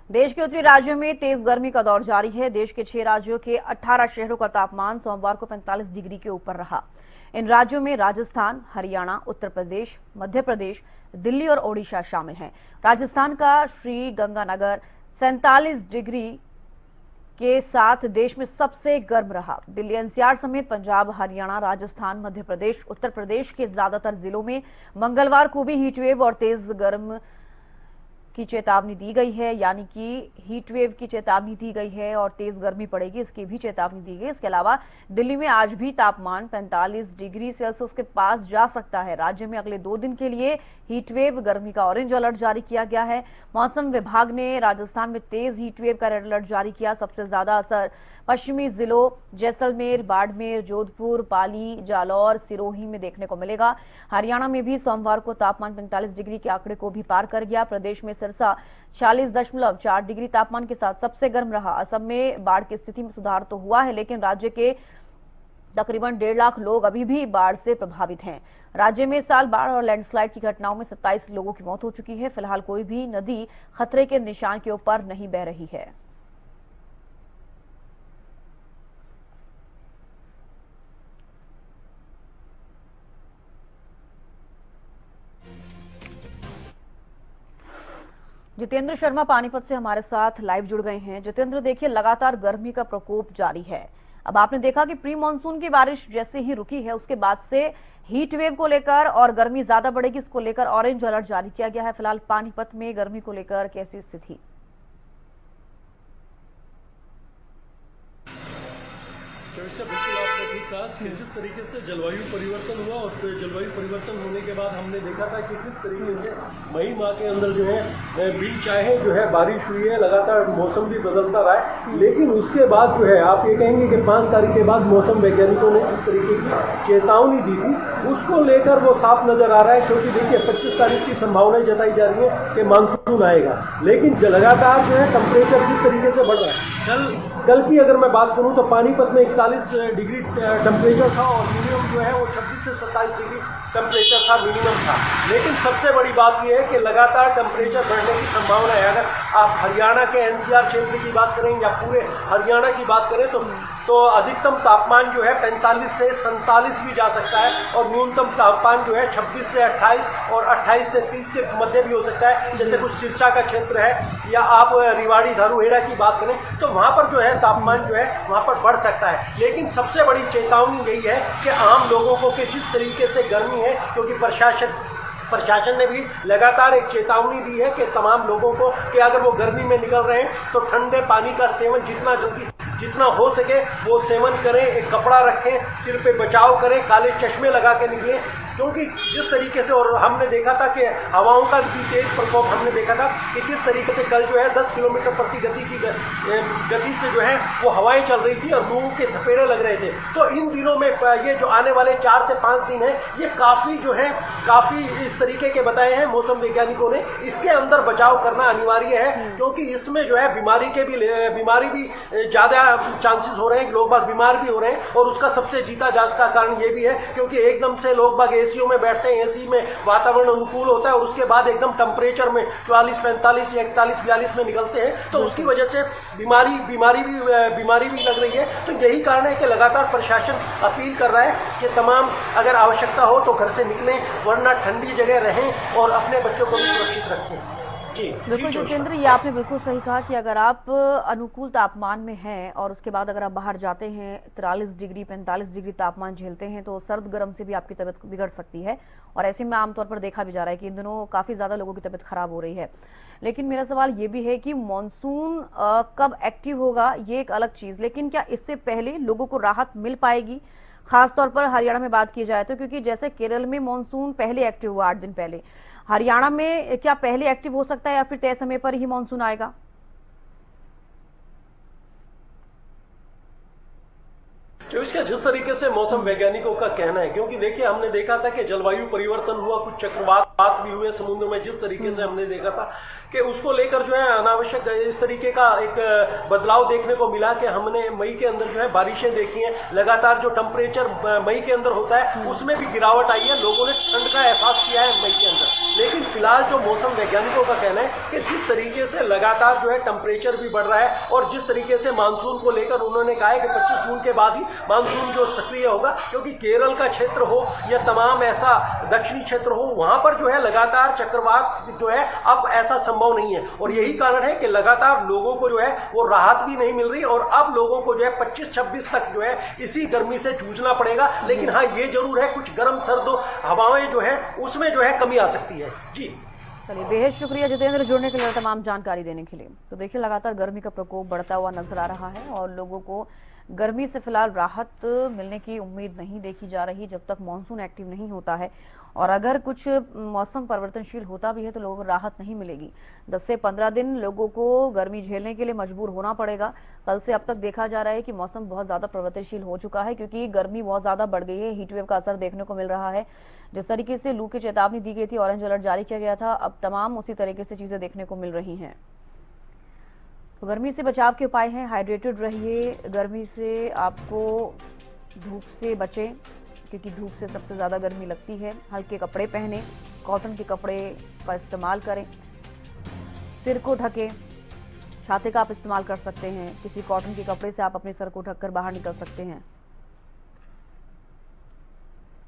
देश के उत्तरी राज्यों में तेज गर्मी का दौर जारी है। देश के 6 राज्यों के 18 शहरों का तापमान सोमवार को 45 डिग्री के ऊपर रहा। इन राज्यों में राजस्थान, हरियाणा, उत्तर प्रदेश, मध्य प्रदेश, दिल्ली और ओडिशा शामिल हैं। राजस्थान का श्री गंगानगर 47 डिग्री के साथ देश में सबसे गर्म रहा। दिल्ली एनसीआर समेत पंजाब, हरियाणा, राजस्थान, मध्य प्रदेश, उत्तर प्रदेश के ज्यादातर जिलों में मंगलवार को भी हीटवेव और तेज गर्म की चेतावनी दी गई है, यानी कि हीटवेव की चेतावनी दी गई है और तेज गर्मी पड़ेगी, इसकी भी चेतावनी दी गई। इसके अलावा दिल्ली में आज भी तापमान 45 डिग्री सेल्सियस के पास जा सकता है। राज्य में अगले 2 दिन के लिए हीटवेव गर्मी का ऑरेंज अलर्ट जारी किया गया है। मौसम विभाग ने राजस्थान में तेज हीटवेव का रेड अलर्ट जारी किया। सबसे ज्यादा असर पश्चिमी जिलों जैसलमेर, बाड़मेर, जोधपुर, पाली, जालौर, सिरोही में देखने को मिलेगा। हरियाणा में भी सोमवार को तापमान 45 डिग्री के आंकड़े को भी पार कर गया। प्रदेश में सिरसा 40.4 डिग्री तापमान के साथ सबसे गर्म रहा। असम में बाढ़ की स्थिति में सुधार तो हुआ है, लेकिन राज्य के तकरीबन 1.5 लाख लोग अभी भी बाढ़ से प्रभावित हैं। राज्य में इस साल बाढ़ और लैंडस्लाइड की घटनाओं में 27 लोगों की मौत हो चुकी है। फिलहाल कोई भी नदी खतरे के निशान के ऊपर नहीं बह रही है। जितेंद्र शर्मा पानीपत से हमारे साथ लाइव जुड़ गए हैं। जितेंद्र, देखिए लगातार गर्मी का प्रकोप जारी है। अब आपने देखा कि प्री मानसून की बारिश जैसे ही रुकी है, उसके बाद से हीट वेव को लेकर और गर्मी ज्यादा बढ़ेगी, इसको लेकर ऑरेंज अलर्ट जारी किया गया है। फिलहाल पानीपत में गर्मी को लेकर कैसी स्थिति? बिल्कुल आपने ठीक कहा कि जिस तरीके से जलवायु परिवर्तन हुआ और जलवायु परिवर्तन होने के बाद हमने देखा था कि किस तरीके से मई माह के अंदर जो है बिन चाहे जो है बारिश हुई है, लगातार मौसम भी बदलता रहा है। लेकिन उसके बाद जो है आप ये कहेंगे कि 5 तारीख के बाद मौसम वैज्ञानिकों ने जिस तरीके की चेतावनी दी थी, उसको लेकर वो साफ नजर आ रहा है। क्योंकि देखिए 25 तारीख की संभावनाएं जताई जा रही है कि मानसून आएगा, लेकिन लगातार जो है टेम्परेचर जिस तरीके से बढ़ रहा है। कल की अगर मैं बात करूं तो पानीपत में 41 डिग्री टेम्परेचर था और मिनिमम जो है वो 26 से 27 डिग्री टेम्परेचर था, मिनिमम था। लेकिन सबसे बड़ी बात यह है कि लगातार टेम्परेचर बढ़ने की संभावना है। अगर आप हरियाणा के एनसीआर क्षेत्र की बात करें या पूरे हरियाणा की बात करें तो अधिकतम तापमान जो है 45 से 47 भी जा सकता है और न्यूनतम तापमान जो है 26 से 28 और 28 से 30 के मध्य भी हो सकता है। जैसे कुछ सिरसा का क्षेत्र है या आप रिवाड़ी धारूहेड़ा की बात करें तो वहां पर जो है तापमान जो है वहां पर बढ़ सकता है। लेकिन सबसे बड़ी चेतावनी यही है कि आम लोगों को कि जिस तरीके से गर्मी है, क्योंकि प्रशासन ने भी लगातार एक चेतावनी दी है कि तमाम लोगों को कि अगर वो गर्मी में निकल रहे हैं तो ठंडे पानी का सेवन जितना हो सके वो सेवन करें, एक कपड़ा रखें, सिर पे बचाव करें, काले चश्मे लगा के निकलें। क्योंकि जिस तरीके से, और हमने देखा था कि हवाओं का भी तेज प्रकोप हमने देखा था कि किस तरीके से कल जो है 10 किलोमीटर प्रति गति से जो है वो हवाएं चल रही थी और लोगों के थपेड़े लग रहे थे। तो इन दिनों में ये जो आने वाले 4 से 5 दिन है, ये काफी इस तरीके के बताए हैं मौसम वैज्ञानिकों ने। इसके अंदर बचाव करना अनिवार्य है, क्योंकि इसमें जो है बीमारी भी ज्यादा चांसेस हो रहे हैं, लोग बाग बीमार भी हो रहे हैं। और उसका सबसे जीता जागता कारण ये भी है क्योंकि एकदम से लोग बाग एसीओ में बैठते हैं, एसी में वातावरण अनुकूल होता है और उसके बाद एकदम टेम्परेचर में 44, 45, 41, 42 में निकलते हैं, तो उसकी वजह से बीमारी भी लग रही है। तो यही कारण है कि लगातार प्रशासन अपील कर रहा है कि तमाम अगर आवश्यकता हो तो घर से निकलें, वरना ठंडी जगह रहें और अपने बच्चों को भी सुरक्षित रखें। बिल्कुल जितेंद्र, ये आपने बिल्कुल सही कहा कि अगर आप अनुकूल तापमान में हैं और उसके बाद अगर आप बाहर जाते हैं 43 डिग्री 45 डिग्री तापमान झेलते हैं तो सर्द गर्म से भी आपकी तबीयत बिगड़ सकती है। और ऐसे में आमतौर पर देखा भी जा रहा है कि इन दिनों काफी ज्यादा लोगों की तबीयत खराब हो रही है। लेकिन मेरा सवाल ये भी है कि मानसून कब एक्टिव होगा ये एक अलग चीज, लेकिन क्या इससे पहले लोगों को राहत मिल पाएगी? खासतौर पर हरियाणा में बात की जाए तो, क्योंकि जैसे केरल में मानसून पहले एक्टिव हुआ 8 दिन पहले, हरियाणा में क्या पहले एक्टिव हो सकता है या फिर तय समय पर ही मानसून आएगा? तो इसका जिस तरीके से मौसम वैज्ञानिकों का कहना है, क्योंकि देखिए हमने देखा था कि जलवायु परिवर्तन हुआ, कुछ चक्रवात भी हुए समुद्र में, जिस तरीके से हमने देखा था कि उसको लेकर जो है अनावश्यक इस तरीके का एक बदलाव देखने को मिला कि हमने मई के अंदर जो है बारिशें देखी हैं। लगातार जो टेम्परेचर मई के अंदर होता है उसमें भी गिरावट आई है, लोगों ने ठंड का एहसास किया है मई के अंदर। लेकिन फिलहाल जो मौसम वैज्ञानिकों का कहना है कि जिस तरीके से लगातार जो है टेम्परेचर भी बढ़ रहा है और जिस तरीके से मानसून को लेकर उन्होंने कहा है कि 25 जून के बाद ही मानसून जो सक्रिय होगा, क्योंकि केरल का क्षेत्र हो या तमाम ऐसा दक्षिणी क्षेत्र हो, वहां पर जो है लगातार चक्रवात जो है अब ऐसा संभव नहीं है। और यही कारण है कि लगातार लोगों को जो है वो राहत भी नहीं मिल रही और अब लोगों को जो है 25-26 तक जो है इसी गर्मी से जूझना पड़ेगा। लेकिन हाँ, ये जरूर है कुछ गर्म सर्द हवाएं जो है उसमें जो है कमी आ सकती है। जी चलिए, बेहद शुक्रिया जितेंद्र जुड़ने के लिए, तमाम जानकारी देने के लिए। तो देखिए, लगातार गर्मी का प्रकोप बढ़ता हुआ नजर आ रहा है और लोगों को गर्मी से फिलहाल राहत मिलने की उम्मीद नहीं देखी जा रही जब तक मानसून एक्टिव नहीं होता है। और अगर कुछ मौसम परिवर्तनशील होता भी है तो लोगों को राहत नहीं मिलेगी। 10 से 15 दिन लोगों को गर्मी झेलने के लिए मजबूर होना पड़ेगा। कल से अब तक देखा जा रहा है कि मौसम बहुत ज्यादा परिवर्तनशील हो चुका है, क्योंकि गर्मी बहुत ज्यादा बढ़ गई है। हीट वेव का असर देखने को मिल रहा है। जिस तरीके से लू की चेतावनी दी गई थी, ऑरेंज अलर्ट जारी किया गया था, अब तमाम उसी तरीके से चीजें देखने को मिल रही हैं। तो गर्मी से बचाव के उपाय हैं, हाइड्रेटेड रहिए, गर्मी से आपको धूप से बचें, क्योंकि धूप से सबसे ज़्यादा गर्मी लगती है। हल्के कपड़े पहने, कॉटन के कपड़े का इस्तेमाल करें, सिर को ढकें, छाते का आप इस्तेमाल कर सकते हैं। किसी कॉटन के कपड़े से आप अपने सर को ढककर बाहर निकल सकते हैं।